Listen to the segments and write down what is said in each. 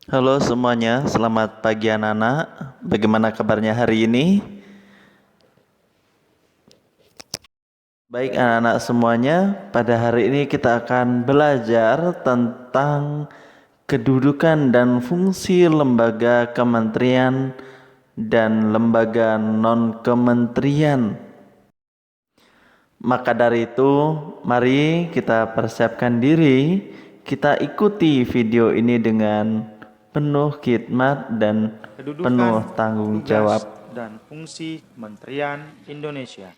Halo semuanya, selamat pagi anak-anak. Bagaimana kabarnya hari ini? Baik anak-anak semuanya, pada hari ini kita akan belajar tentang kedudukan dan fungsi lembaga kementerian dan lembaga non-kementerian. Maka dari itu, mari kita persiapkan diri, kita ikuti video ini dengan penuh khidmat dan penuh Kedudukan, tanggung tugas, jawab. dan fungsi Kementerian Indonesia.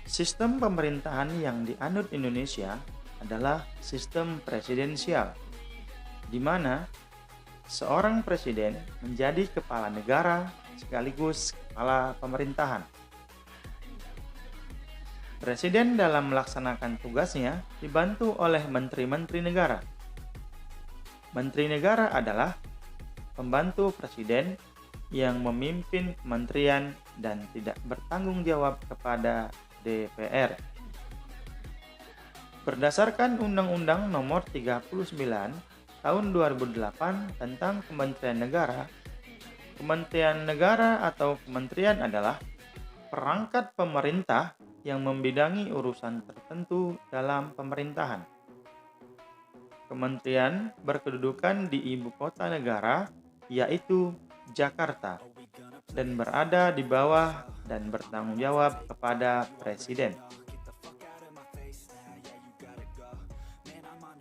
Sistem pemerintahan yang dianut Indonesia adalah sistem presidensial, di mana seorang presiden menjadi kepala negara sekaligus kepala pemerintahan. Presiden dalam melaksanakan tugasnya dibantu oleh menteri-menteri negara. Menteri negara adalah pembantu presiden yang memimpin kementerian dan tidak bertanggung jawab kepada DPR. Berdasarkan Undang-Undang Nomor 39 Tahun 2008 tentang Kementerian Negara atau kementerian adalah perangkat pemerintah yang membidangi urusan tertentu dalam pemerintahan. Kementerian berkedudukan di ibu kota negara, yaitu Jakarta, dan berada di bawah dan bertanggung jawab kepada Presiden.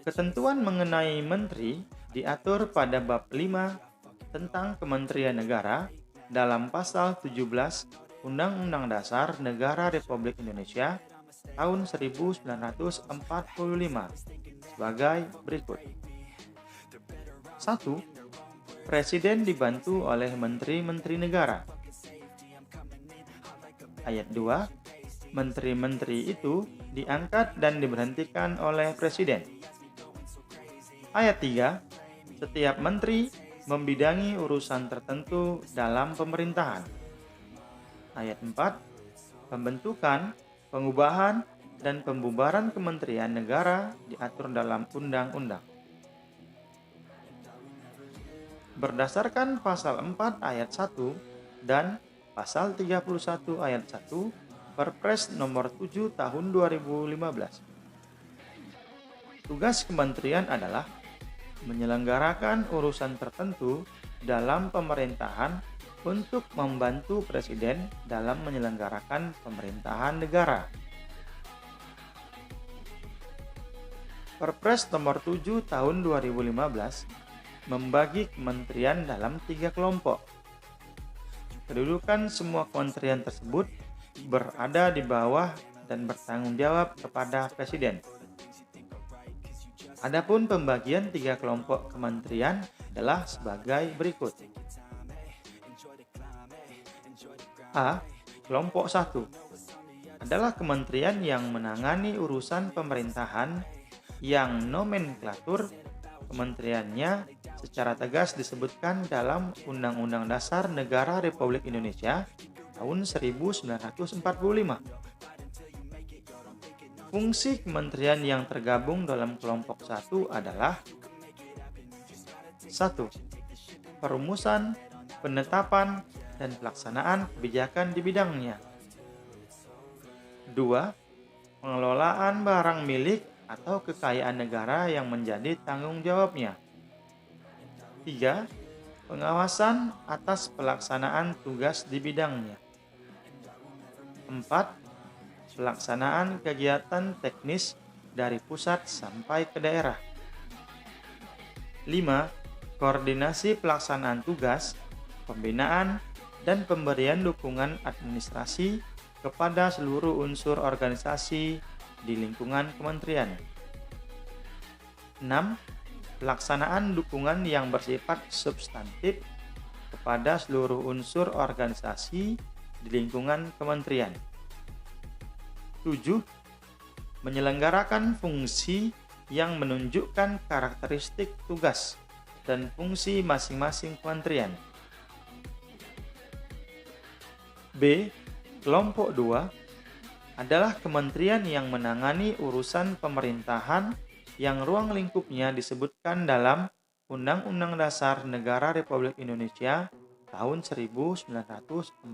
Ketentuan mengenai menteri diatur pada bab 5 tentang Kementerian Negara dalam pasal 17 Undang-Undang Dasar Negara Republik Indonesia tahun 1945 sebagai berikut. 1. Presiden dibantu oleh menteri-menteri negara. Ayat 2. Menteri-menteri itu diangkat dan diberhentikan oleh Presiden. Ayat 3. Setiap menteri membidangi urusan tertentu dalam pemerintahan. Ayat 4. Pembentukan, pengubahan, dan pembubaran kementerian negara diatur dalam undang-undang. Berdasarkan pasal 4 ayat 1 dan pasal 31 ayat 1 Perpres nomor 7 tahun 2015. Tugas kementerian adalah menyelenggarakan urusan tertentu dalam pemerintahan untuk membantu Presiden dalam menyelenggarakan pemerintahan negara. Perpres nomor 7 tahun 2015 membagi kementerian dalam 3 kelompok. Kedudukan semua kementerian tersebut berada di bawah dan bertanggung jawab kepada Presiden. Adapun pembagian 3 kelompok kementerian adalah sebagai berikut. A. Kelompok 1 adalah kementerian yang menangani urusan pemerintahan yang nomenklatur kementeriannya secara tegas disebutkan dalam Undang-Undang Dasar Negara Republik Indonesia tahun 1945. Fungsi kementerian yang tergabung dalam kelompok 1 adalah 1. Perumusan, penetapan, dan pelaksanaan kebijakan di bidangnya. 2. Pengelolaan barang milik atau kekayaan negara yang menjadi tanggung jawabnya. 3. Pengawasan atas pelaksanaan tugas di bidangnya. 4. Pelaksanaan kegiatan teknis dari pusat sampai ke daerah. 5. Koordinasi pelaksanaan tugas, pembinaan, dan pemberian dukungan administrasi kepada seluruh unsur organisasi di lingkungan kementerian. 6. Pelaksanaan dukungan yang bersifat substantif kepada seluruh unsur organisasi di lingkungan kementerian. 7. Menyelenggarakan fungsi yang menunjukkan karakteristik tugas dan fungsi masing-masing kementerian. B. Kelompok 2 adalah kementerian yang menangani urusan pemerintahan yang ruang lingkupnya disebutkan dalam Undang-Undang Dasar Negara Republik Indonesia tahun 1945.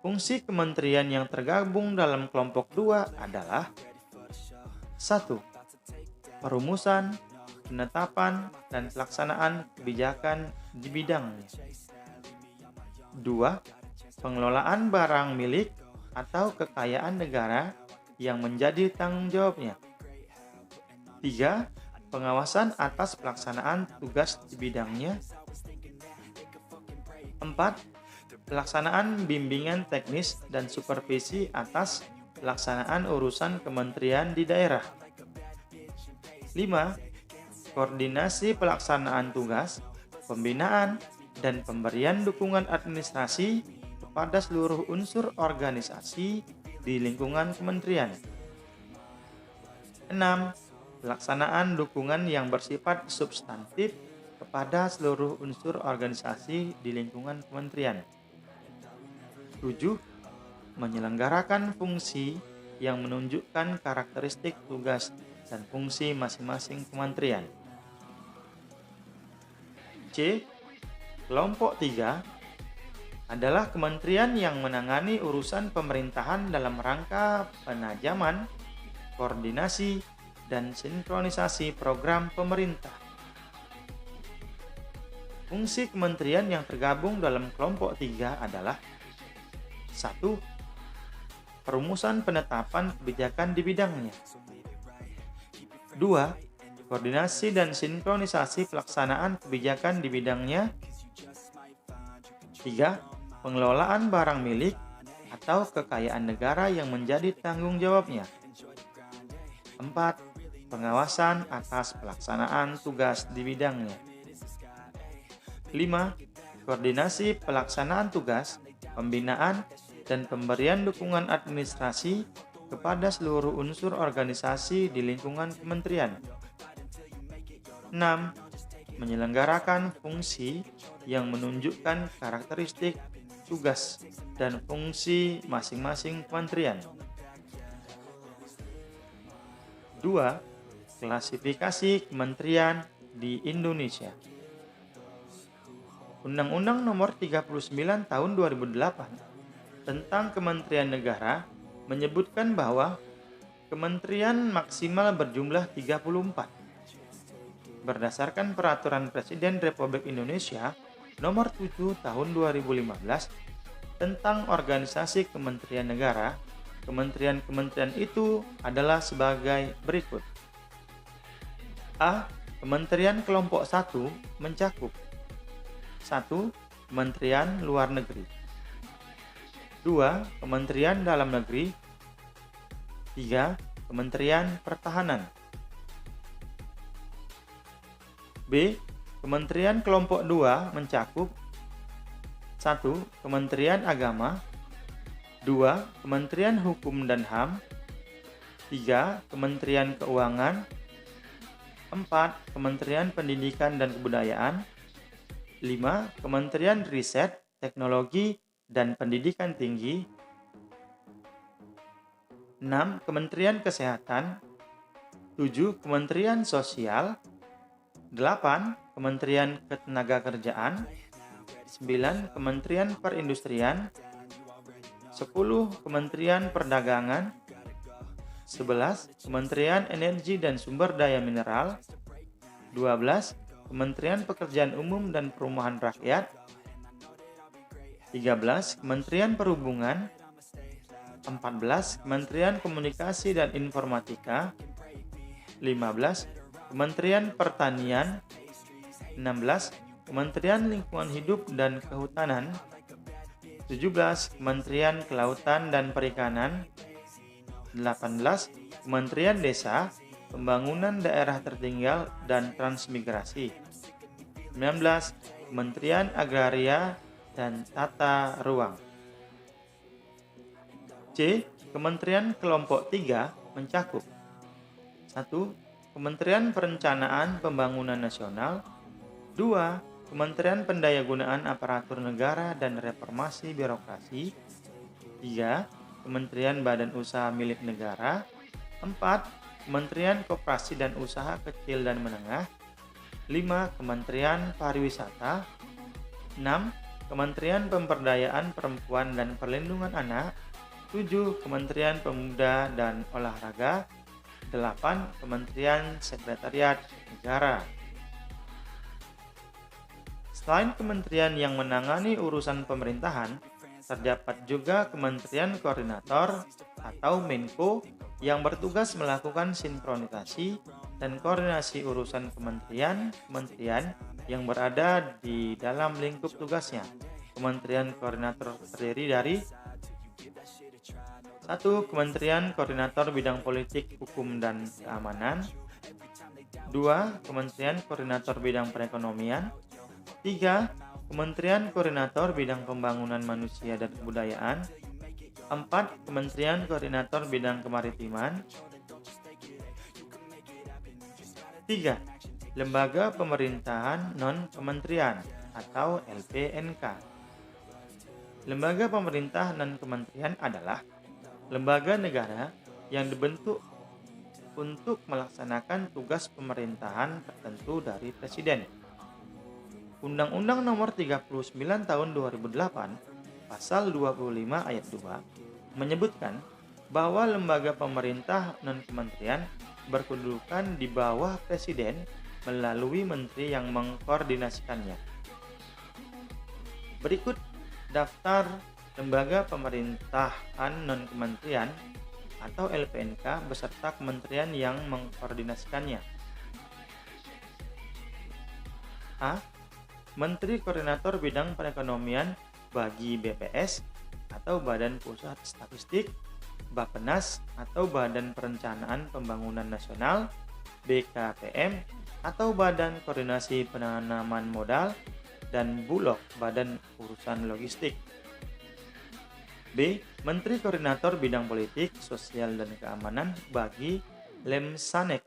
Fungsi kementerian yang tergabung dalam kelompok 2 adalah 1. Perumusan, penetapan, dan pelaksanaan kebijakan di bidangnya. 2. Pengelolaan barang milik atau kekayaan negara yang menjadi tanggung jawabnya. 3. Pengawasan atas pelaksanaan tugas di bidangnya. 4. Pelaksanaan bimbingan teknis dan supervisi atas pelaksanaan urusan kementerian di daerah. 5. Koordinasi pelaksanaan tugas, pembinaan, dan pemberian dukungan administrasi kepada seluruh unsur organisasi di lingkungan kementerian. 6. Pelaksanaan dukungan yang bersifat substantif kepada seluruh unsur organisasi di lingkungan kementerian. 7. Menyelenggarakan fungsi yang menunjukkan karakteristik tugas dan fungsi masing-masing kementerian. C. Kelompok 3 adalah kementerian yang menangani urusan pemerintahan dalam rangka penajaman, koordinasi, dan sinkronisasi program pemerintah. Fungsi kementerian yang tergabung dalam kelompok 3 adalah 1. Perumusan penetapan kebijakan di bidangnya. 2. Koordinasi dan sinkronisasi pelaksanaan kebijakan di bidangnya. 3. Pengelolaan barang milik atau kekayaan negara yang menjadi tanggung jawabnya. 4. Pengawasan atas pelaksanaan tugas di bidangnya. 5. Koordinasi pelaksanaan tugas, pembinaan, dan pemberian dukungan administrasi kepada seluruh unsur organisasi di lingkungan kementerian. 6. Menyelenggarakan fungsi yang menunjukkan karakteristik, tugas, dan fungsi masing-masing kementerian. 2. Klasifikasi kementerian di Indonesia. Undang-Undang Nomor 39 Tahun 2008 tentang Kementerian Negara menyebutkan bahwa kementerian maksimal berjumlah 34. Berdasarkan Peraturan Presiden Republik Indonesia Nomor 7 Tahun 2015 tentang Organisasi Kementerian Negara, kementerian-kementerian itu adalah sebagai berikut. A. Kementerian Kelompok 1 mencakup 1. Kementerian Luar Negeri. 2. Kementerian Dalam Negeri. 3. Kementerian Pertahanan. B. Kementerian Kelompok 2 mencakup 1. Kementerian Agama. 2. Kementerian Hukum dan HAM. 3. Kementerian Keuangan. 4. Kementerian Pendidikan dan Kebudayaan. 5. Kementerian Riset, Teknologi, dan Pendidikan Tinggi. 6. Kementerian Kesehatan. 7. Kementerian Sosial. 8. Kementerian Ketenagakerjaan. 9. Kementerian Perindustrian. 10. Kementerian Perdagangan. 11. Kementerian Energi dan Sumber Daya Mineral. 12. Kementerian Pekerjaan Umum dan Perumahan Rakyat. 13. Kementerian Perhubungan. 14. Kementerian Komunikasi dan Informatika. 15. Kementerian Pertanian. 16. Kementerian Lingkungan Hidup dan Kehutanan. 17. Kementerian Kelautan dan Perikanan. 18. Kementerian Desa, Pembangunan Daerah Tertinggal dan Transmigrasi. 19. Kementerian Agraria dan Tata Ruang. C. Kementerian Kelompok 3 mencakup 1. Kementerian Perencanaan Pembangunan Nasional. 2. Kementerian Pendayagunaan Aparatur Negara dan Reformasi Birokrasi. 3. Kementerian Badan Usaha Milik Negara. 4. Kementerian Koperasi dan Usaha Kecil dan Menengah. 5. Kementerian Pariwisata. 6. Kementerian Pemberdayaan Perempuan dan Perlindungan Anak. 7. Kementerian Pemuda dan Olahraga. 8. Kementerian Sekretariat Negara. Selain kementerian yang menangani urusan pemerintahan, terdapat juga Kementerian Koordinator atau Menko yang bertugas melakukan sinkronisasi dan koordinasi urusan kementerian yang berada di dalam lingkup tugasnya. Kementerian Koordinator terdiri dari 1. Kementerian Koordinator Bidang Politik, Hukum, dan Keamanan. 2. Kementerian Koordinator Bidang Perekonomian. 3. Kementerian Koordinator Bidang Pembangunan Manusia dan Kebudayaan. 4. Kementerian Koordinator Bidang Kemaritiman. 3. Lembaga Pemerintahan Non-Kementerian atau LPNK. Lembaga pemerintah non-kementerian adalah lembaga negara yang dibentuk untuk melaksanakan tugas pemerintahan tertentu dari Presiden. Undang-Undang Nomor 39 Tahun 2008, Pasal 25 Ayat 2, menyebutkan bahwa lembaga pemerintah non-kementerian berkedudukan di bawah Presiden melalui menteri yang mengkoordinasikannya. Berikut daftar lembaga pemerintahan non-kementerian atau LPNK beserta kementerian yang mengkoordinasikannya. A. Menteri Koordinator Bidang Perekonomian bagi BPS atau Badan Pusat Statistik, Bappenas atau Badan Perencanaan Pembangunan Nasional, BKPM atau Badan Koordinasi Penanaman Modal, dan Bulog, Badan Urusan Logistik. B. Menteri Koordinator Bidang Politik, Sosial, dan Keamanan bagi Lemsanek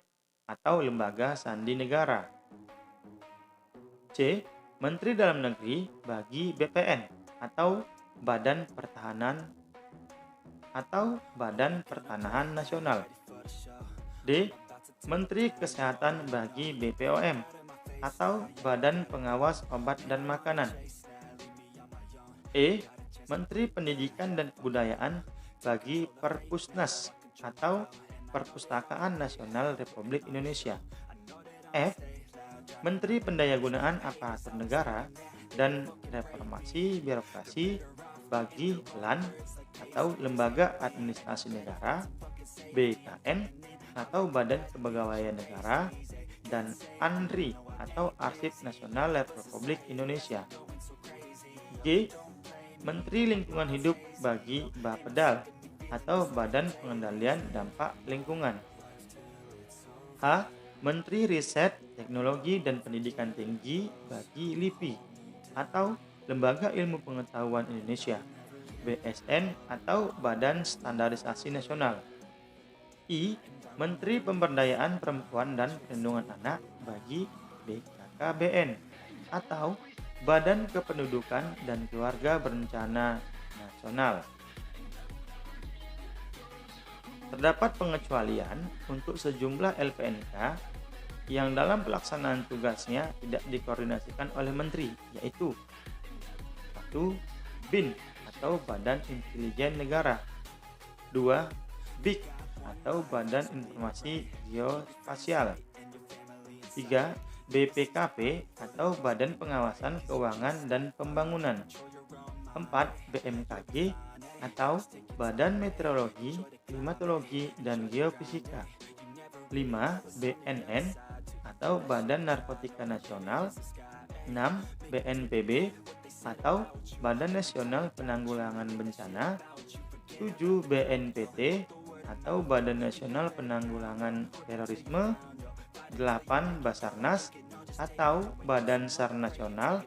atau Lembaga Sandi Negara. C. Menteri Dalam Negeri bagi BPN atau Badan Pertanahan Nasional. D. Menteri Kesehatan bagi BPOM atau Badan Pengawas Obat dan Makanan. E. Menteri Pendidikan dan Kebudayaan bagi Perpusnas atau Perpustakaan Nasional Republik Indonesia. F. Menteri Pendayagunaan Aparatur Negara dan Reformasi Birokrasi bagi LAN atau Lembaga Administrasi Negara, BKN atau Badan Kepegawaian Negara, dan ANRI atau Arsip Nasional Republik Indonesia. G. Menteri Lingkungan Hidup bagi Bapedal atau Badan Pengendalian Dampak Lingkungan. H. Menteri Riset, Teknologi, dan Pendidikan Tinggi bagi LIPI atau Lembaga Ilmu Pengetahuan Indonesia, BSN atau Badan Standarisasi Nasional. I. Menteri Pemberdayaan Perempuan dan Perlindungan Anak bagi BKKBN atau Badan Kependudukan dan Keluarga Berencana Nasional. Terdapat pengecualian untuk sejumlah LPNK yang dalam pelaksanaan tugasnya tidak dikoordinasikan oleh menteri, yaitu 1. BIN atau Badan Intelijen Negara. 2. BIK atau Badan Informasi Geospasial. 3. BPKP atau Badan Pengawasan Keuangan dan Pembangunan. 4. BMKG atau Badan Meteorologi, Klimatologi, dan Geofisika. 5. BNN atau Badan Narkotika Nasional. 6. BNPB atau Badan Nasional Penanggulangan Bencana. 7. BNPT atau Badan Nasional Penanggulangan Terorisme. 8. Basarnas atau Badan SAR Nasional.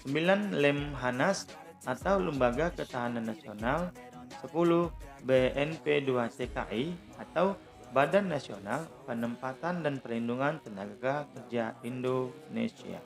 9. Lemhanas atau Lembaga Ketahanan Nasional. 10. BNP2TKI atau Badan Nasional Penempatan dan Perlindungan Tenaga Kerja Indonesia.